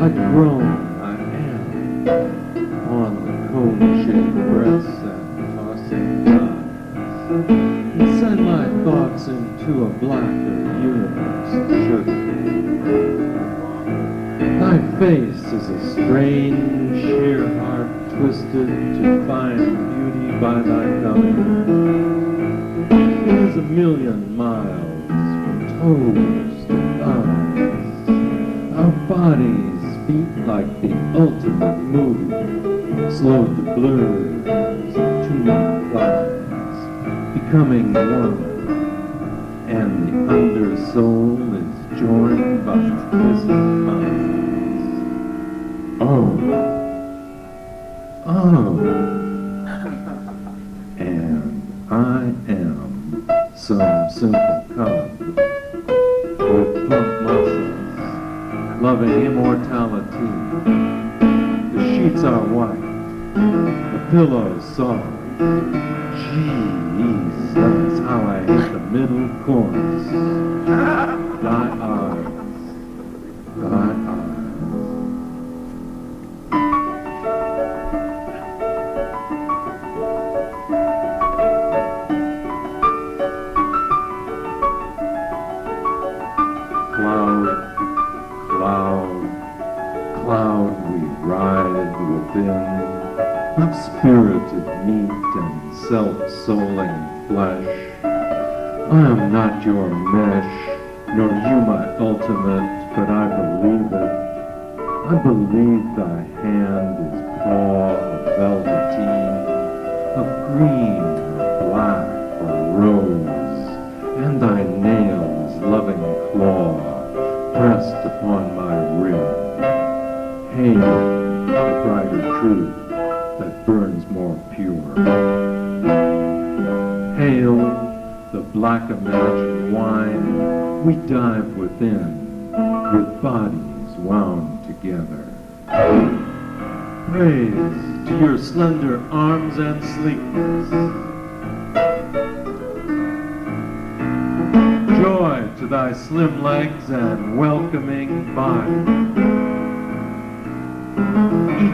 I groan, I am, on the cone-shaped breaths and tossing thighs, and send my thoughts into a blacker universe of sugar. Thy face is a strange, sheer heart twisted to find beauty by thy coming. It is a million miles from toes to thighs. Our bodies beat like the ultimate movie, slowed to blurs and tuning clouds, becoming one, and the undersoul is joined by kissing minds. Oh, and I am some simple cub with plump muscles, loving immortality. The sheets are white, the pillows soft. Jeez, that's how I hit the middle course. Thy eyes, thy eyes. Cloud we ride within, of spirited meat and self-souling flesh. I am not your mesh, nor you my ultimate, but I believe it. I believe thy hand is paw of velveteen, of green or black or rose, and thy nails loving claw pressed upon my rib. Hail, the brighter truth that burns more pure. Hail, the black imagined wine we dive within, with bodies wound together. Praise to your slender arms and sleekness. Joy to thy slim legs and welcoming body.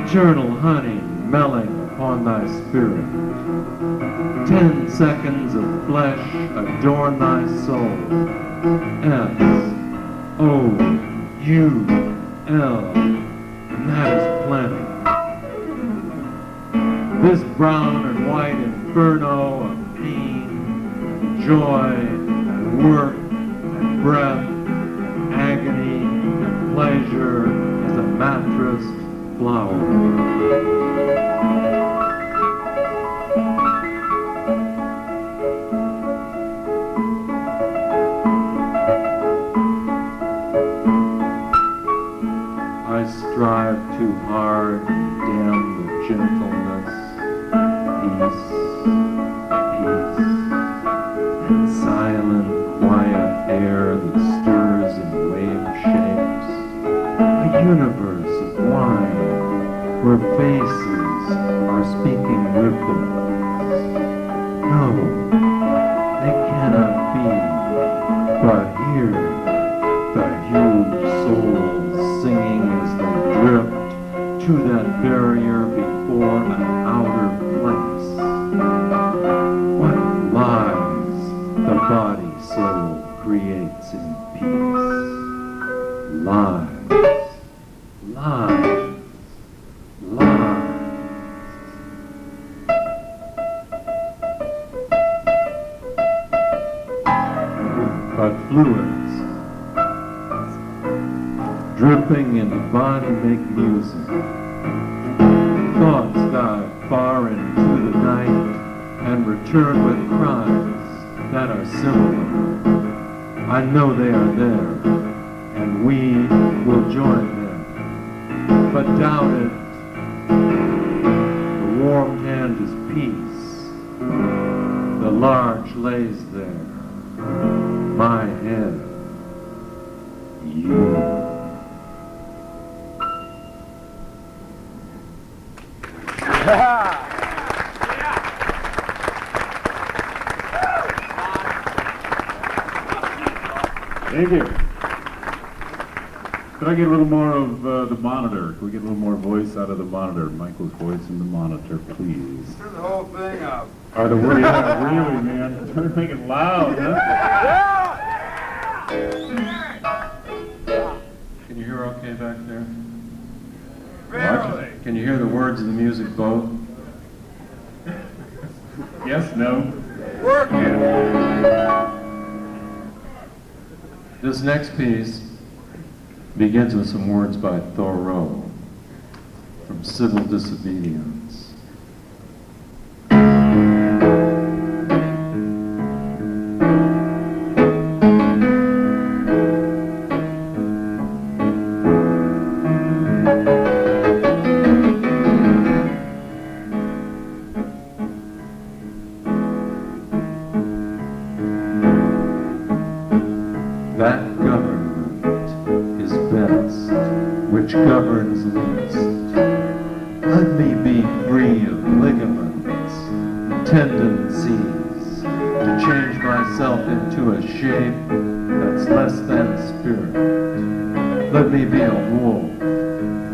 Eternal honey melling upon thy spirit. 10 seconds of flesh adorn thy soul. S-O-U-L, and that is plenty. This brown and white inferno of pain, joy, and work, and breath, and agony, and pleasure is a mattress flower. I strive too hard to damn the gentleness, peace, and silent, quiet air that stirs in wave shapes. A universe of wine where faces are speaking ripples. No, they cannot be, but here the huge souls singing as they drift to that barrier before an outer place. What lies the body-soul creates in peace. Lies, lies, lies. But fluids, dripping in the body make music. Thoughts dive far into the night and return with cries that are similar. I know they are there, and we will join them. But doubt it, the warm hand is peace. The large lays there, my head, you. Thank you. Could I get a little more of the monitor? Could we get a little more voice out of the monitor? Michael's voice in the monitor, please. Turn the whole thing up. Are the words, yeah, really, man. Turn, make it loud, huh? Can you hear okay back there? Barely. Can you hear the words of the music both? Yes, no? Work it. This next piece begins with some words by Thoreau from Civil Disobedience. That government is best which governs least. Let me be free of ligaments and tendencies to change myself into a shape that's less than spirit. Let me be a wolf,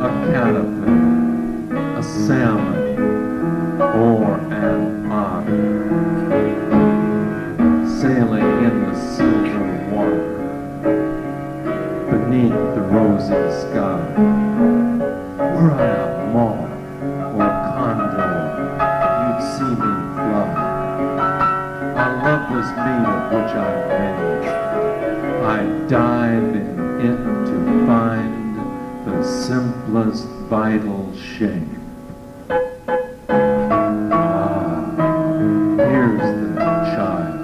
a caterpillar, a salmon, or an otter, sailing in the silver water beneath the rosy sky. Were I a moth or a condor, you'd see me fly. I love this meat of which I'm made. I dive in it to find the simplest vital shape. Here's the child.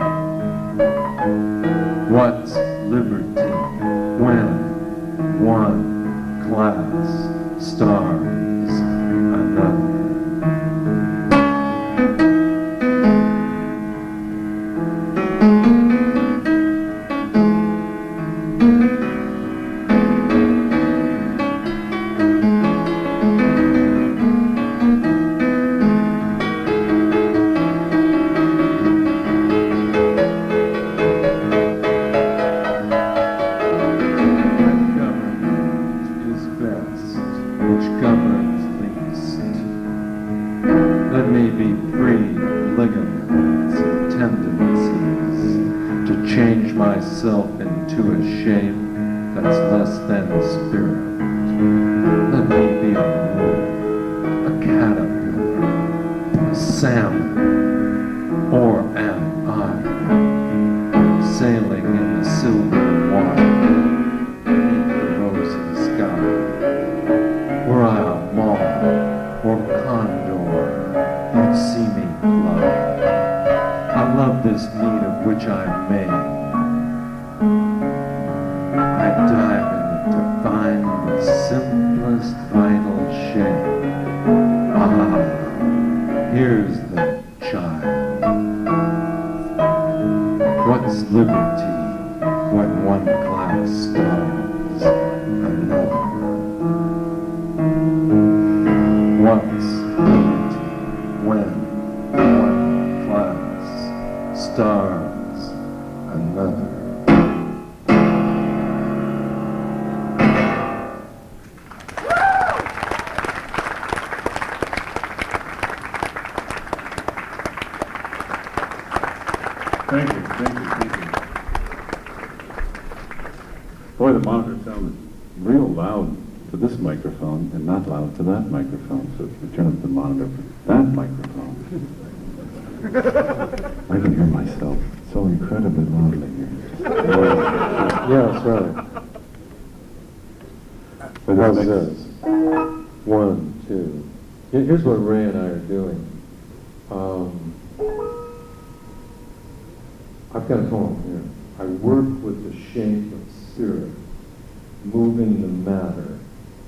What's liberty when one class starves another? Which governs least. Let me be free of ligaments and tendencies to change myself into a shape that's less than spirit. Let me be a wolf, a caterpillar, a salmon, or an otter, sailing in the silver water beneath the rosy sky. Were I a moth or condor, you'd see me fly. I love this meat of which I'm made. I dive in it to find the simplest vital shape. Here's the child. What's liberty when one class starves another? What's liberty when one class starves another? Thank you, thank you, thank you. Boy, the monitor sounded real loud to this microphone and not loud to that microphone. So if you turn up the monitor for that microphone, I can hear myself so incredibly loudly here. Yeah, that's right. But How's this this? 1, 2. Here's what Ray and I are doing. I've got a poem here. I work with the shape of spirit, moving the matter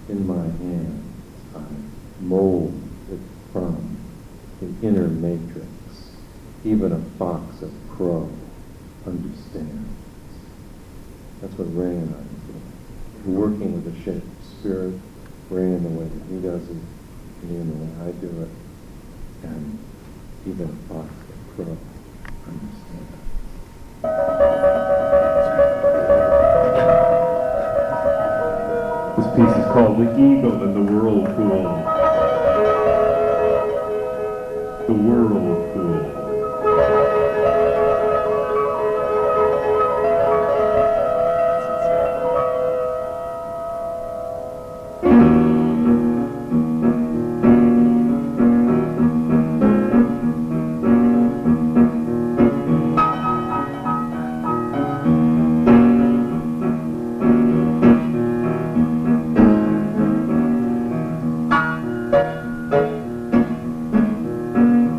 in my hands. I mold it from the inner matrix. Even a fox or crow understands. That's what Ray and I are doing. We're working with the shape of spirit, Ray in the way that he does it, me in the way I do it, and even a fox or crow understands. This piece is called The Eagle in the Whirlpool. The Whirlpool.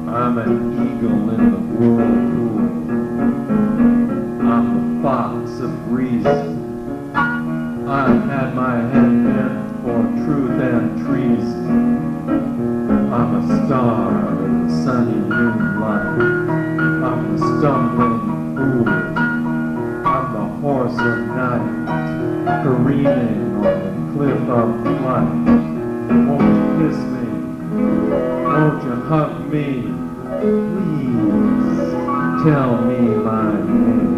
I'm an eagle in the whirlpool. I'm the fox of reason. I've had my head bent for truth and treason. I'm a star in the sunny moonlight. I'm the stumbling fool. I'm the horse of night, careening on the cliff of flight. Won't you kiss me? Won't you hug me? Please tell me my name.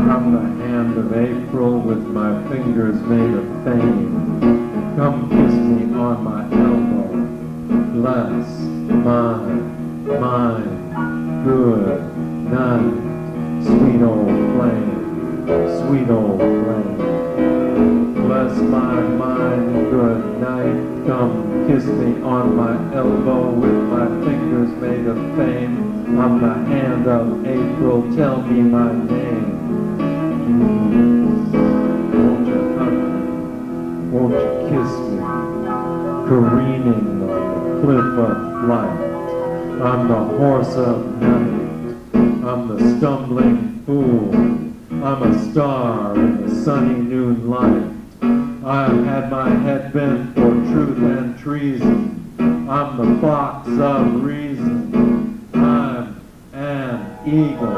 I'm the hand of April with my fingers made of fame. Come kiss me on my elbow. Bless mine, good night. Sweet old flame, sweet old flame. Bless my mind, good night. Come kiss me on my elbow with my fingers made of fame. I'm the hand of April, tell me my name. Won't you hug me? Won't you kiss me? Careening on the cliff of flight. I'm the horse of night. I'm the stumbling fool. I'm a star in the sunny noon light. I've had my head bent for truth and treason. I'm the fox of reason. I'm an eagle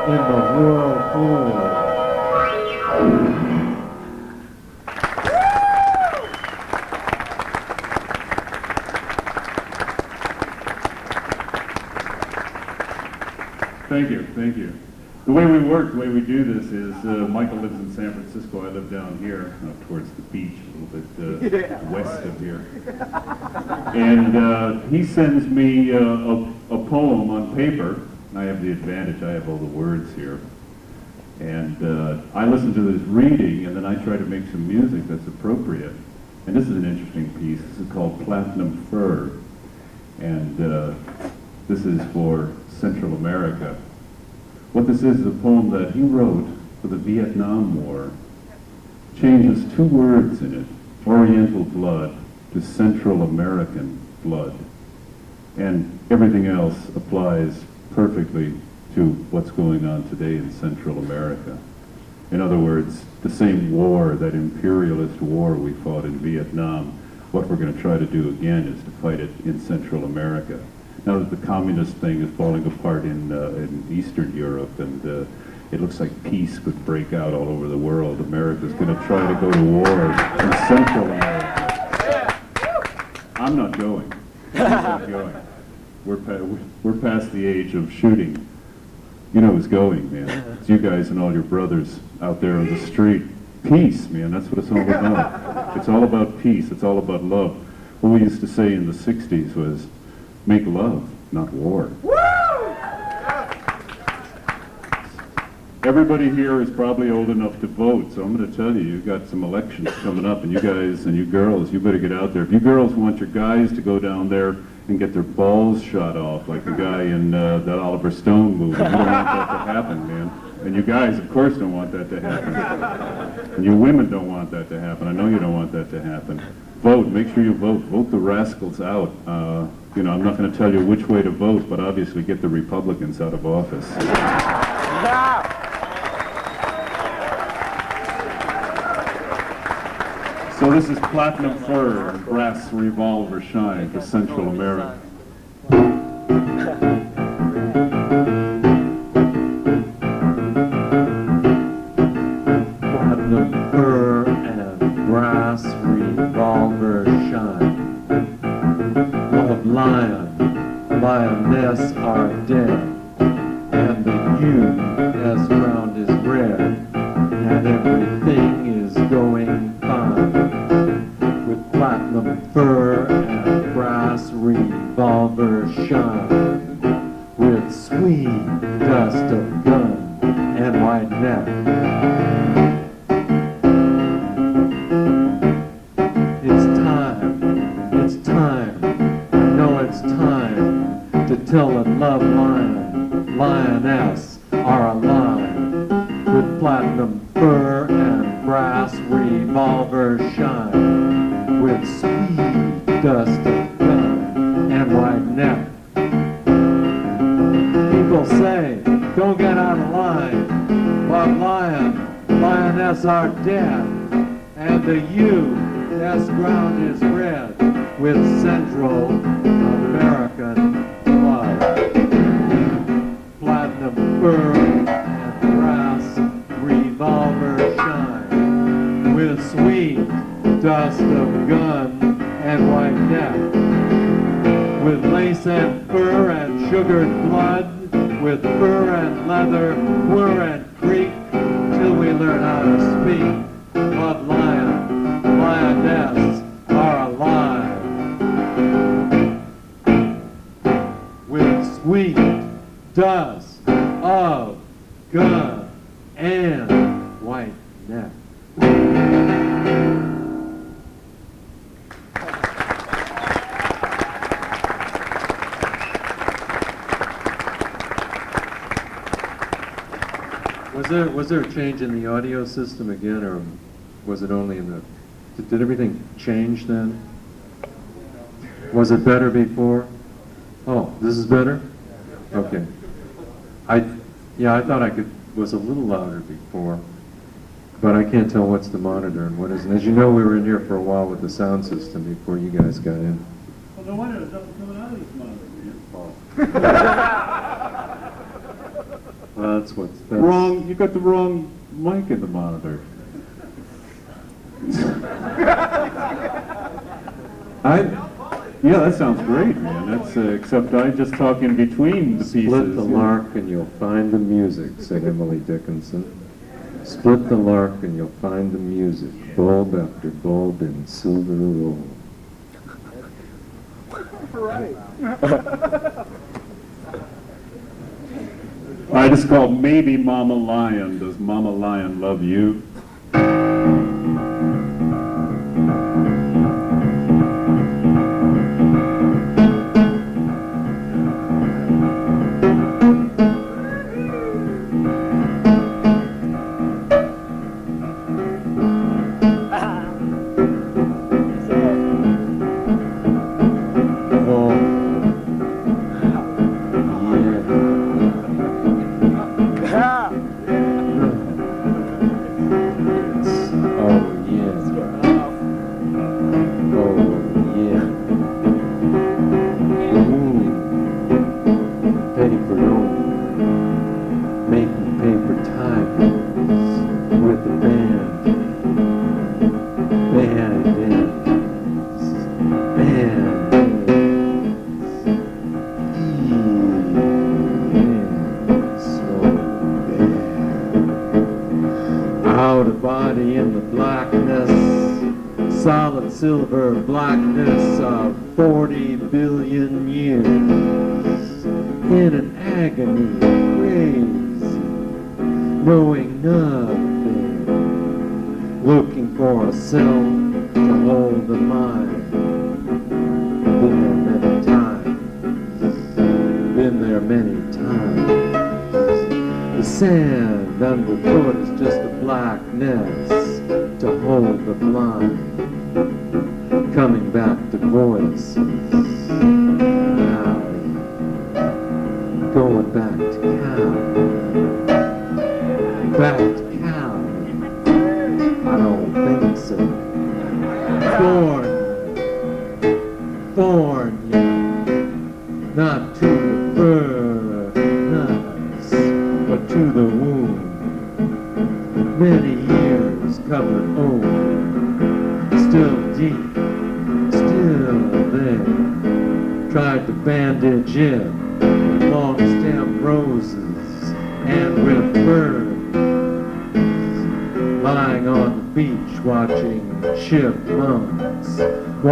in the whirlpool. Thank you, thank you. The way we work, the way we do this is Michael lives in San Francisco. I live down here, up towards the beach, a little bit west of here. And he sends me a poem on paper. I have the advantage, I have all the words here. And I listen to this reading, and then I try to make some music that's appropriate. And this is an interesting piece. This is called Platinum Fur. And this is for Central America. What this is a poem that he wrote for the Vietnam War. Changes two words in it, Oriental blood to Central American blood. And everything else applies perfectly to what's going on today in Central America. In other words, the same war, that imperialist war we fought in Vietnam, what we're going to try to do again is to fight it in Central America. Now that the communist thing is falling apart in Eastern Europe, and it looks like peace could break out all over the world, America's going to try to go to war in Central America. I'm not going. I'm not going. We're past the age of shooting. You know who's going, man. It's you guys and all your brothers out there on the street. Peace, man, that's what it's all about. It's all about peace. It's all about love. What we used to say in the 60s was, make love, not war. Everybody here is probably old enough to vote, so I'm going to tell you, you've got some elections coming up, and you guys and you girls, you better get out there. If you girls want your guys to go down there and get their balls shot off, like the guy in that Oliver Stone movie, you don't want that to happen, man. And you guys, of course, don't want that to happen. And you women don't want that to happen. I know you don't want that to happen. Vote. Make sure you vote. Vote the rascals out. You know, I'm not going to tell you which way to vote, but obviously get the Republicans out of office. So this is Platinum Fur and Brass Revolver Shine for Central America. Platinum fur and brass revolver shine. Love lion, lioness are dead, and the U.S. ground is red, and everything is going fine, with platinum fur and brass revolver shine, with sweet dust of gun and white neck. It's time, I know it's time to tell a love lion, lioness are alive, with platinum fur and brass revolver shine, with sweet dust of gun and white neck. People say, don't get out of line, but lioness are dead, and the U.S. ground is red with Central American blood. Platinum fur and brass revolver shine, with sweet dust of gun and white neck, with lace and fur and sugared blood, with fur and leather, whir and creak, till we learn how to speak. But lioness are alive, with sweet dust of gun and white neck. Was there a change in the audio system again, or was it only in the... Did everything change then? Was it better before? Oh, this is better? Okay. I thought was a little louder before, but I can't tell what's the monitor and what isn't. As you know, we were in here for a while with the sound system before you guys got in. Well, no wonder there's nothing coming out of this monitor. Well, that's wrong. You got the wrong mic in the monitor. Yeah, that sounds great, man. That's except I just talk in between the pieces. Split the lark and you'll find the music, said Emily Dickinson. Split the lark and you'll find the music, bulb after bulb in silver roll. Right. I just called Maybe Mama Lion. Does Mama Lion love you? Silver blackness of 40 billion years, in an agony crazy, knowing nothing, looking for a self to hold the mind. Been there many times, been there many times. The sand underfoot is just a blackness to hold the blind. Coming back to voices, now going back to Cali, back to Cali. I don't think so. Thorny, not to the furnace, but to the wound. Many years covered over, still deep. Still there, tried to bandage it with long stem roses and with birds, lying on the beach watching chipmunks and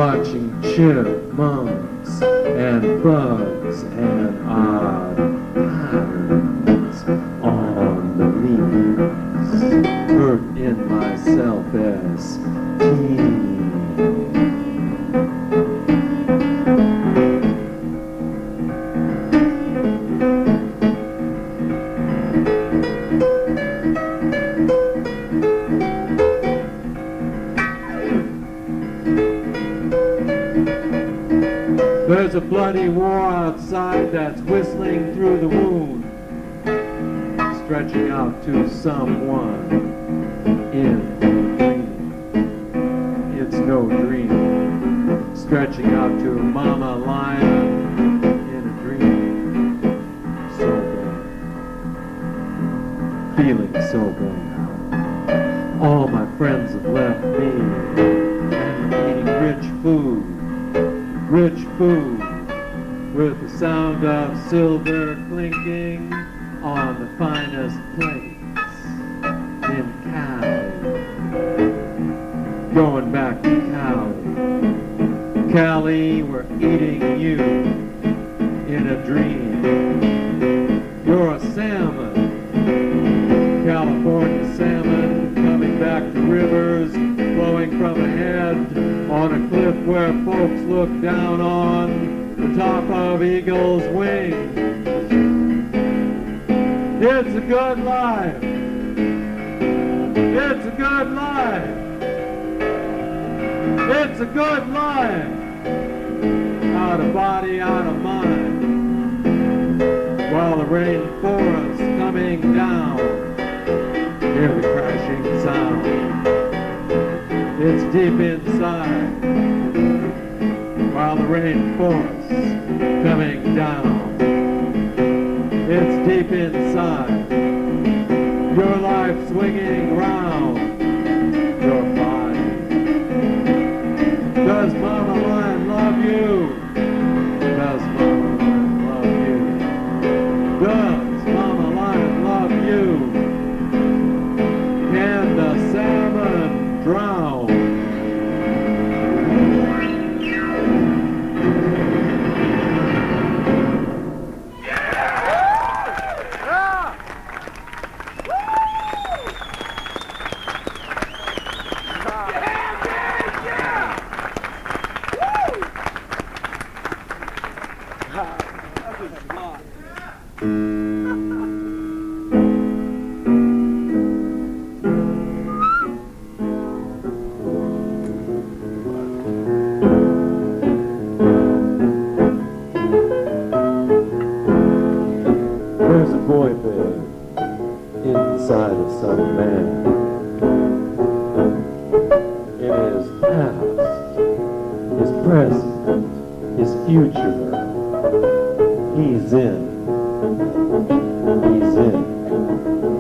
bugs and odd patterns on the leaves, hurt in my self-esteem. There's a bloody war outside that's whistling through the wound, stretching out to someone in a dream. It's no dream, stretching out to Mama Lion in a dream. So bad, feeling so bad. All my friends have left me and eating rich food with the sound of silver clinking on the finest plates in Cali. Going back to Cali, we're eating you in a dream. You're a salmon, California salmon, coming back to rivers, flowing from ahead on a cliff where folks look down on the top of eagle's wings. It's a good life. It's a good life. It's a good life. Out of body, out of mind. While the rainforest coming down, hear the crashing sound. It's deep inside, while the rainforest coming down. It's deep inside, your life swinging round your body. Does Mama Lion love you? Does Mama Lion love you? Does Mama Lion love you? Can the salmon drown? There's a boy bear inside of some man. In his past, his present, his future, he's in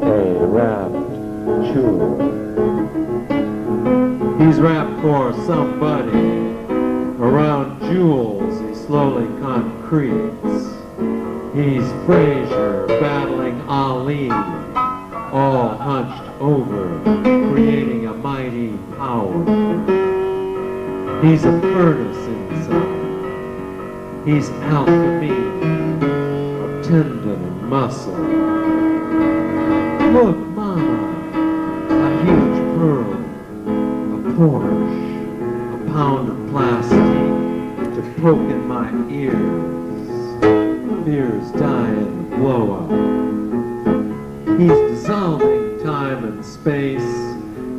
a wrapped jewel. He's wrapped for somebody. Around jewels he slowly concretes. He's Frazier battling Ali, all hunched over, creating a mighty power. He's a furnace inside. He's alchemy of tendon and muscle. Look, Mama, a huge pearl, a Porsche, a pound of plastic to poke in my ears. Fears die in the blowout. He's dissolving time and space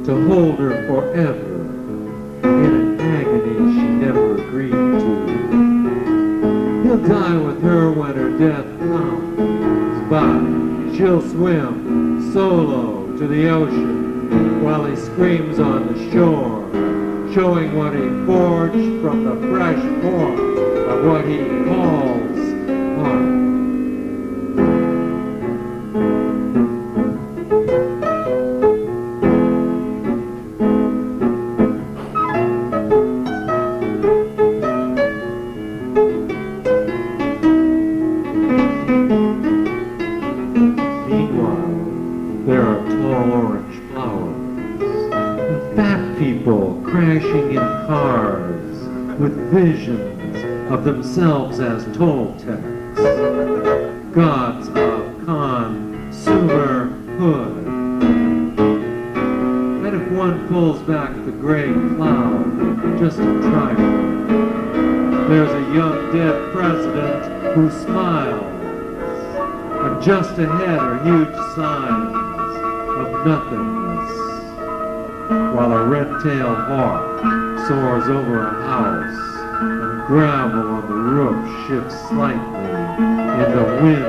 to hold her forever in an agony she never agreed to. He'll die with her when her death comes, but she'll swim solo to the ocean while he screams on the shore, showing what he forged from the fresh pork of what he calls art. visions of themselves as Toltecs, gods of consumerhood. And if one pulls back the gray cloud just a trifle, there's a young dead president who smiles, and just ahead are huge signs of nothingness, while a red-tailed hawk soars over a house, and gravel on the roof shifts slightly in the wind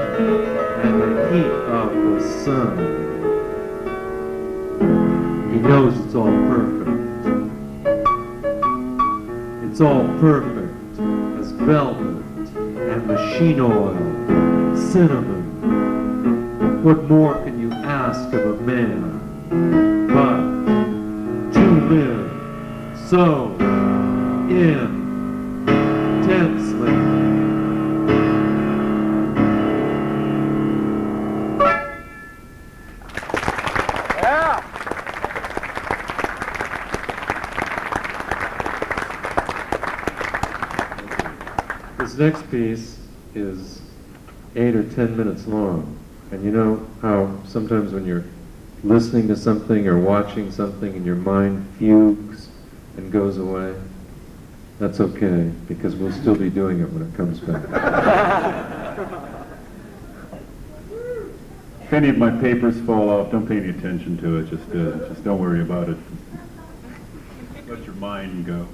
and the heat of the sun. He knows it's all perfect. It's all perfect as velvet and machine oil, cinnamon. What more can you ask of a man but to live so intensely? Yeah. This next piece is 8 or 10 minutes long. And you know how sometimes when you're listening to something or watching something and your mind fugues and goes away? That's okay, because we'll still be doing it when it comes back. If any of my papers fall off, don't pay any attention to it. Just don't worry about it. Let your mind go.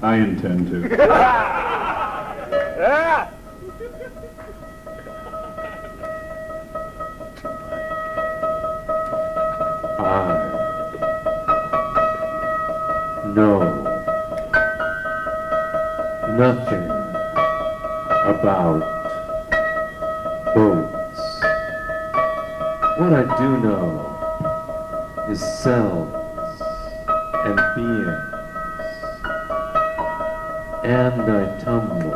I intend to. Yeah. Know nothing about boats. What I do know is cells and beings, and I tumble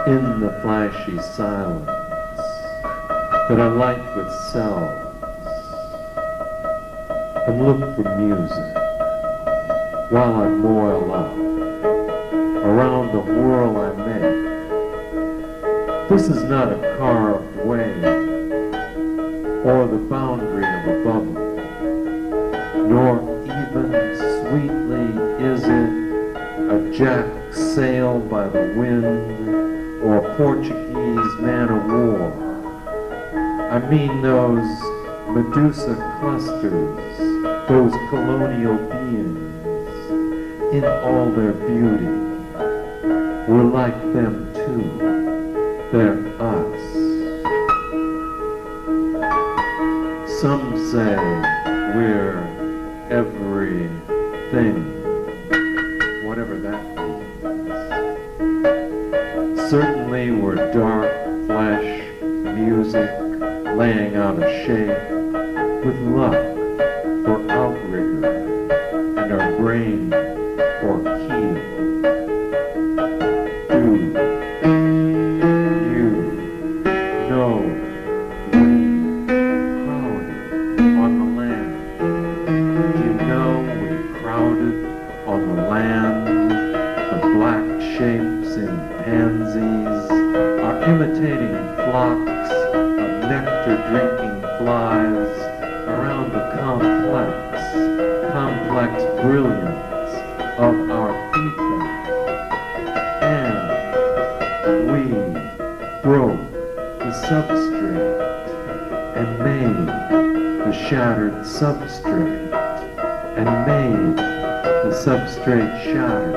in the flashy silence that I light with cells and look for music while I moil up around the whirl I make. This is not a carved wave or the boundary of a bubble, nor even sweetly is it a jack sail by the wind or Portuguese man of war. I mean those Medusa clusters, those colonial beings, in all their beauty. We're like them too. They're us. Some say we're everything, whatever that means. Certainly we're dark flesh, music, laying out a shape, with luck for outrigger, and our brain for keel. Do you know we crowded on the land? Do you know we crowded on the land? The black shapes in pansies are imitating flocks of nectar-drinking flies around the complex brilliance of our feedback. And we broke the substrate and made the shattered substrate and made the substrate shattered.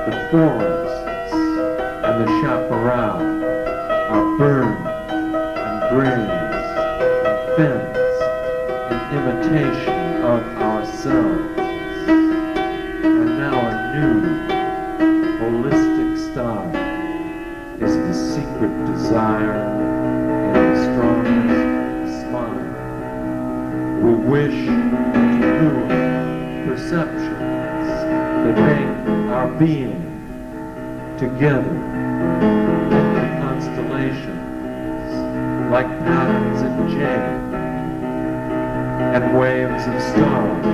The forests and the chaparral are burned and grazed and fenced in imitation of ourselves. And now a new holistic style is the secret desire in the strongest smile. We wish to fluid perceptions that make our being together into constellations like patterns in jade and waves of stars.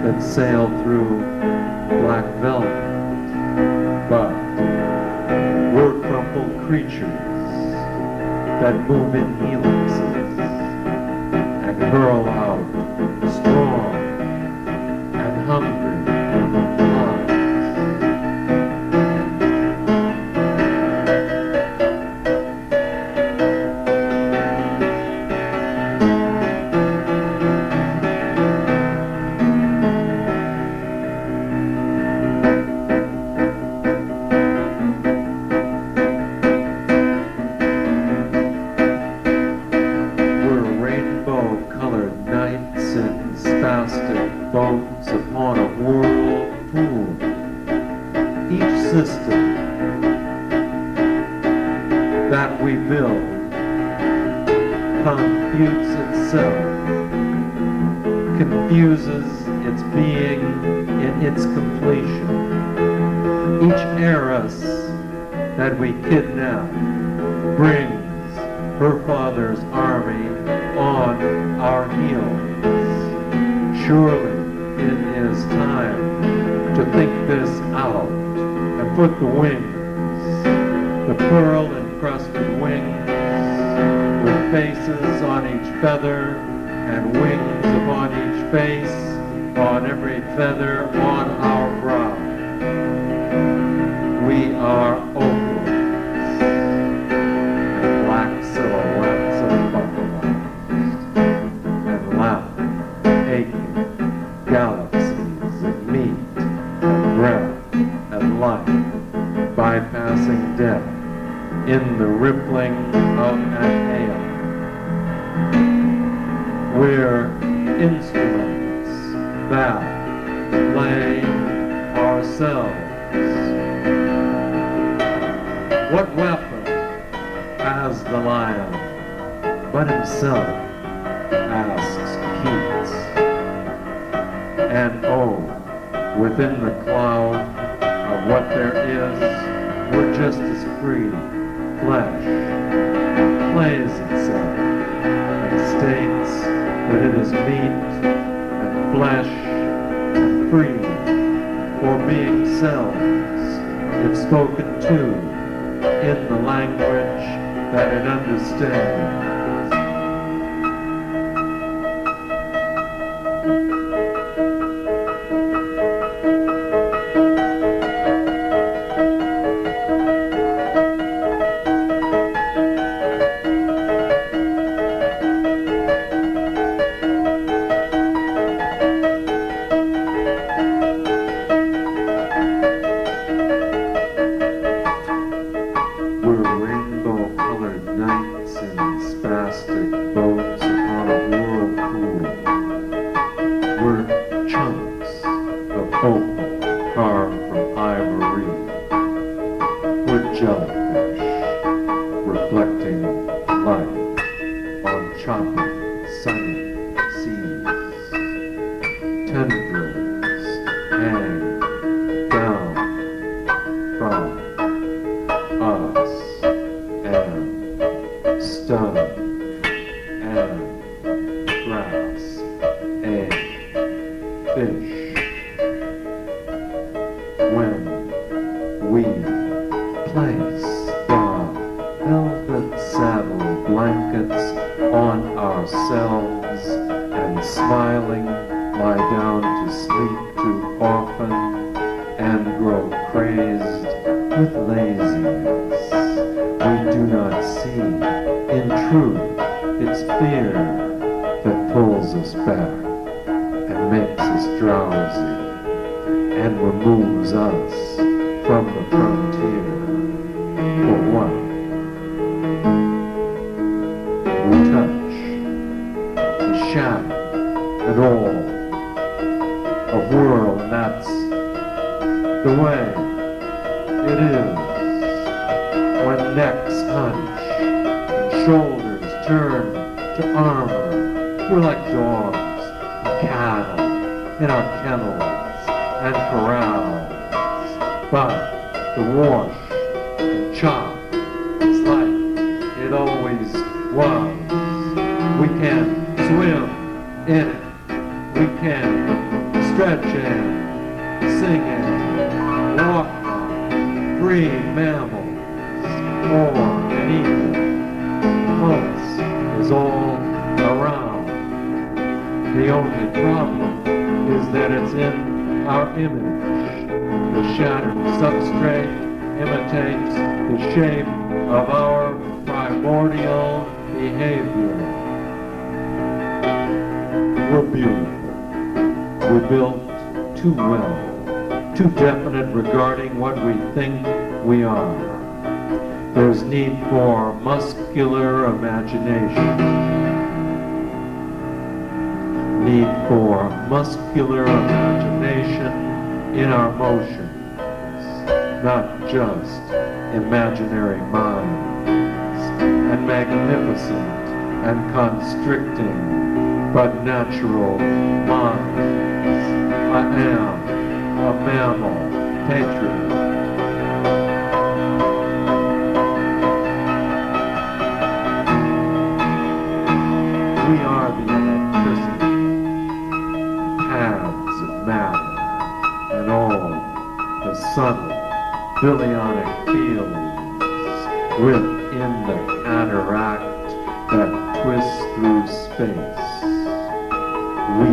that sail through black velvet, but we're crumpled creatures that move in helixes and hurl out strong and hungry hearts. Boats upon a whirlpool. Each system that we build confutes itself, confuses its being in its completion. Each heiress that we kidnap brings her father's army on our heels. Surely it is time to think this out and put the wings, the pearl-encrusted wings, with faces on each feather and wings upon each face, on every feather on our brow. We are opals and black silhouettes of buffaloes and laughing, aching galaxies of meat and breath and life, bypassing death in the rippling of an aeon. We're instruments that play ourselves. What weapon has the lion but himself, asks Keats. And oh, within the cloud of what there is, we're just as free. Flesh plays itself and states that it is meat and flesh and free for being selves, if spoken to in the language that it understands. stretch and sing and walk on, free mammals, or an eagle. Most is all around. The only problem is that it's in our image. The shattered substrate imitates the shape of our primordial behavior. We're beautiful. We're built too well, too definite regarding what we think we are. There's need for muscular imagination. Need for muscular imagination in our motions, not just imaginary minds, and magnificent and constricting, but natural minds. I am a mammal patriot. We are the electricity, paths of matter, and all the subtle bilionic fields within the cataract that twists through space. We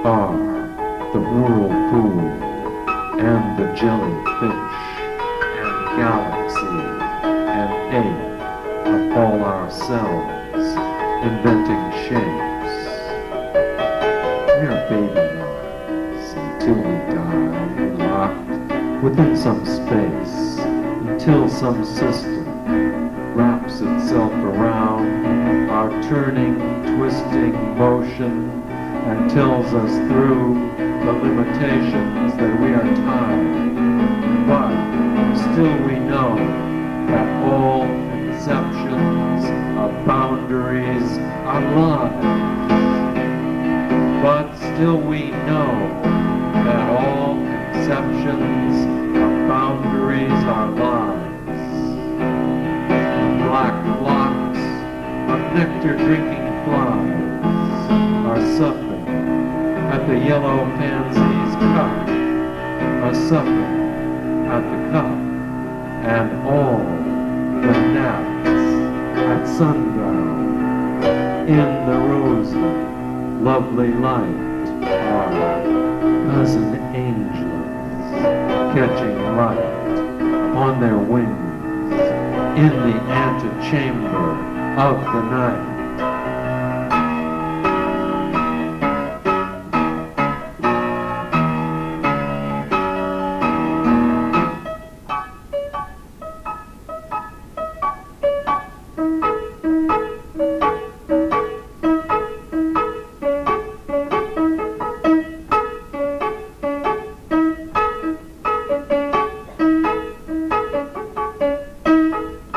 are the whirlpool and the jellyfish and galaxy and ape of all ourselves, inventing shapes. We're baby minds until we die, locked within some space, until some system wraps itself around our turning, twisting motion and tells us through the limitations that we are tied. But still we know that all conceptions of boundaries are lies. But still we know that all conceptions of boundaries are lies. Black flocks of nectar-drinking flies are supping at the yellow pansy's cup, are supping at the cup, and all the gnats at sundown in the rosy, lovely light are cousin angels catching light on their wings in the antechamber of the night.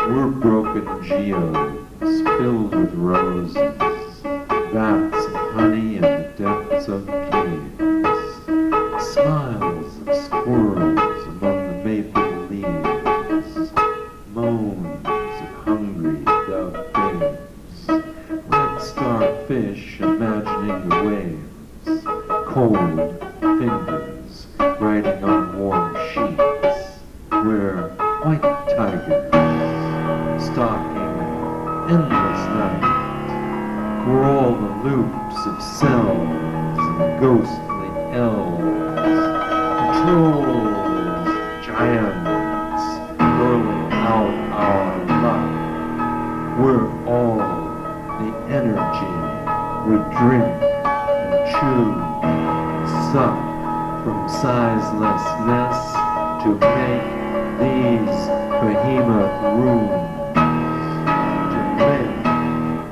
We're broken geodes filled with roses, vats of honey in the depths of caves, smiles of squirrels among the maple leaves, moans of hungry dove babes, red starfish imagining the waves, cold fingers writing on warm sheets, where white tigers stalking endless night, where all the loops of cells and ghostly elves, trolls, giants, hurling out our life, where all the energy we drink and chew and suck from sizelessness to make these behemoth rooms.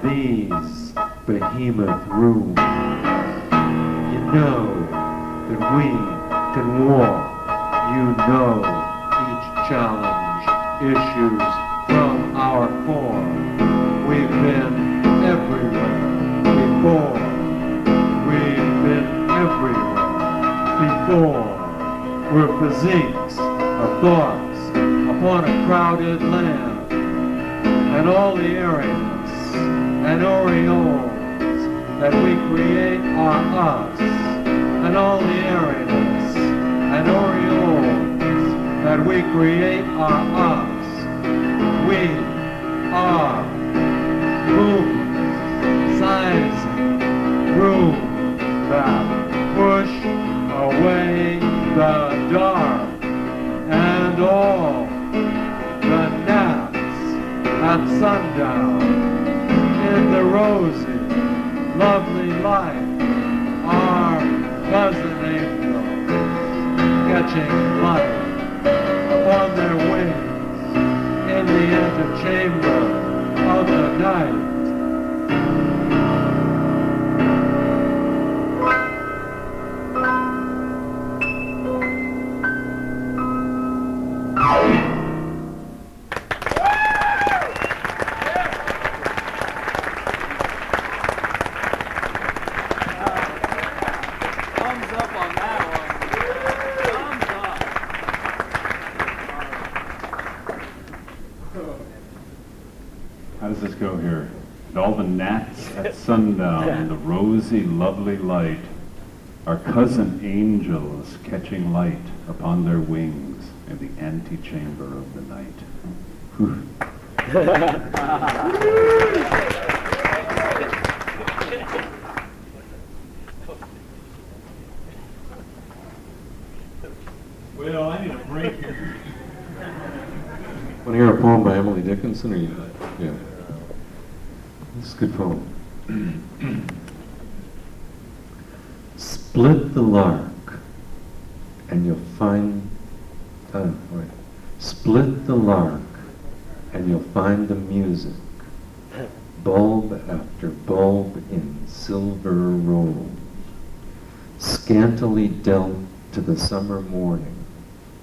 These behemoth rooms. You know that we can walk. You know each challenge issues from our core. We've been everywhere before. We've been everywhere before. We're physiques of thoughts upon a crowded land, and all the areas and aureoles that we create are us, and all the airiness and aureoles that we create are us. We are movement, sizing, room that push away the dark and all the gnats at sundown in the rosy, lovely light are cousin angels catching light upon their wings in the antechamber of the night. How does this go here? And all the gnats at sundown, the rosy, lovely light, are cousin angels catching light upon their wings in the antechamber of the night. Whew. Well, I need a break here. Want to hear a poem by Emily Dickinson? Or you? Yeah. This is a good poem. Split the lark, and you'll find. Split the lark, and you'll find the music. Bulb after bulb in silver rolled, scantily dealt to the summer morning,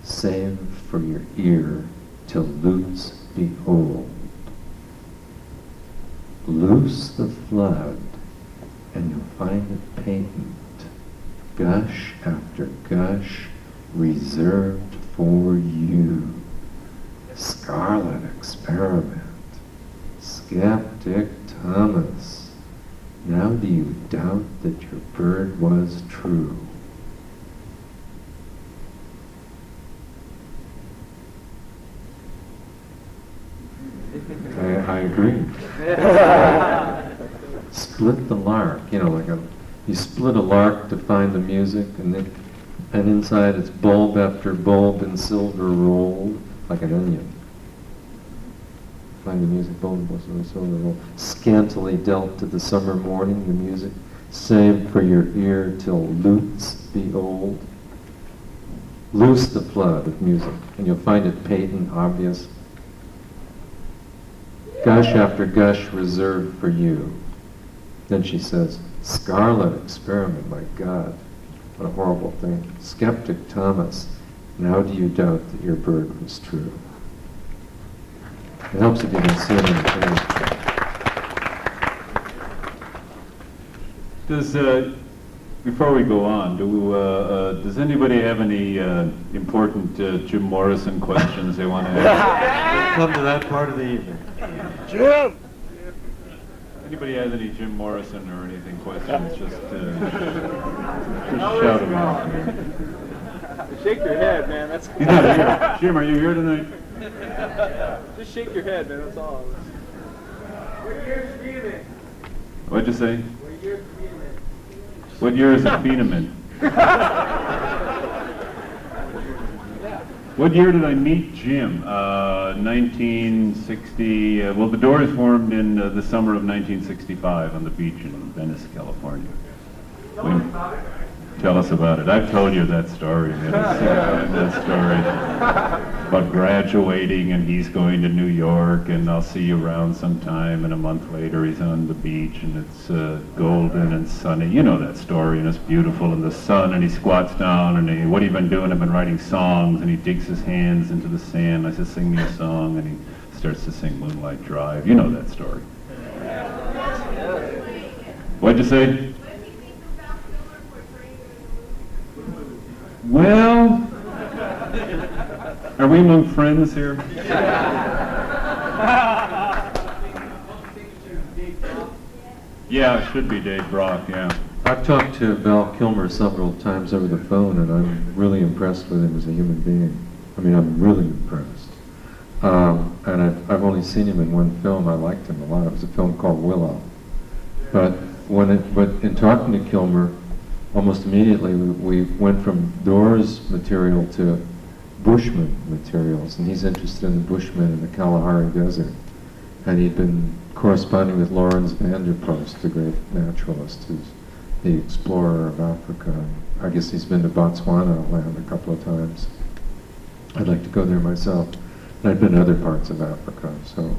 save for your ear till lutes behold. Loose the flood, and you'll find it patent, gush after gush reserved for you. Scarlet experiment, skeptic Thomas, now do you doubt that your bird was true? I agree. Split the lark, you know, you split a lark to find the music, and inside it's bulb after bulb in silver rolled, like an onion. Find the music, bulb after silver rolled, scantily dealt to the summer morning, the music, saved for your ear till lutes be old. Loose the flood of music, and you'll find it patent, obvious. Gush after gush reserved for you. Then she says, scarlet experiment, my God, what a horrible thing. Skeptic Thomas, now do you doubt that your bird was true? It helps if you can see it in the Does, before we go on, does anybody have any important Jim Morrison questions they want to ask? Come to that part of the evening. Jim! Anybody has any Jim Morrison or anything questions, just shout them out. Shake your head, man. That's He's not here. Jim, are you here tonight? just shake your head, man. That's all. What year's Phoenix? What'd you say? What year's Phoenix? What year is it Phenomene? What year did I meet Jim? 1960. Well, the Doors formed in the summer of 1965 on the beach in Venice, California. Tell us about it. I've told you that story. That story about graduating, and he's going to New York, and I'll see you around sometime. And a month later, he's on the beach, and it's golden and sunny. You know that story, and it's beautiful in the sun. And he squats down, and what have you been doing? I've been writing songs. And he digs his hands into the sand. I said, sing me a song, and he starts to sing Moonlight Drive. You know that story. What'd you say? Well, are we among friends here? Yeah, it should be Dave Brock, yeah. I've talked to Val Kilmer several times over the phone, and I'm really impressed with him as a human being. I mean, I'm really impressed. And I've only seen him in one film. I liked him a lot. It was a film called Willow. But in talking to Kilmer, almost immediately we went from Doors material to Bushman materials, and he's interested in the Bushmen in the Kalahari Desert. And he'd been corresponding with Lawrence Vanderpost, the great naturalist, who's the explorer of Africa. I guess he's been to Botswana land a couple of times. I'd like to go there myself. And I've been to other parts of Africa, so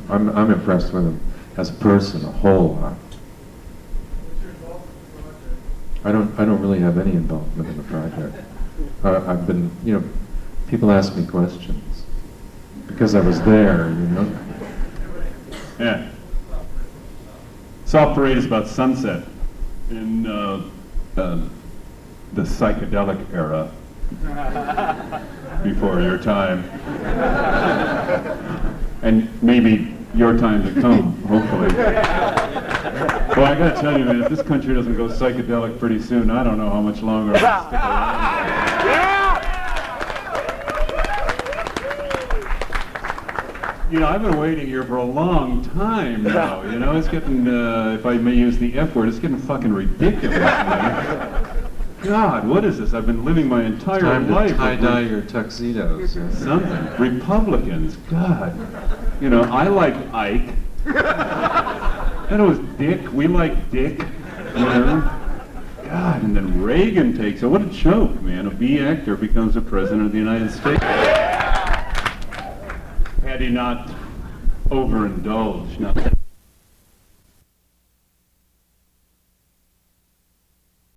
I'm impressed with him as a person, a whole lot. I don't really have any involvement in the project. I've been, people ask me questions because I was there, Yeah. Soft Parade is about sunset in the psychedelic era. Before your time. And maybe your time to come, hopefully. Well, I gotta tell you, man, if this country doesn't go psychedelic pretty soon, I don't know how much longer I'll stick around. I've been waiting here for a long time now, it's getting, if I may use the F word, it's getting fucking ridiculous, man. God, what is this? I've been living my entire life. Time to tie-dye your tuxedos. Something. Republicans, God. I like Ike. That was Dick. We like Dick. God, and then Reagan takes it. What a joke, man. A B actor becomes the president of the United States. Had he not overindulged.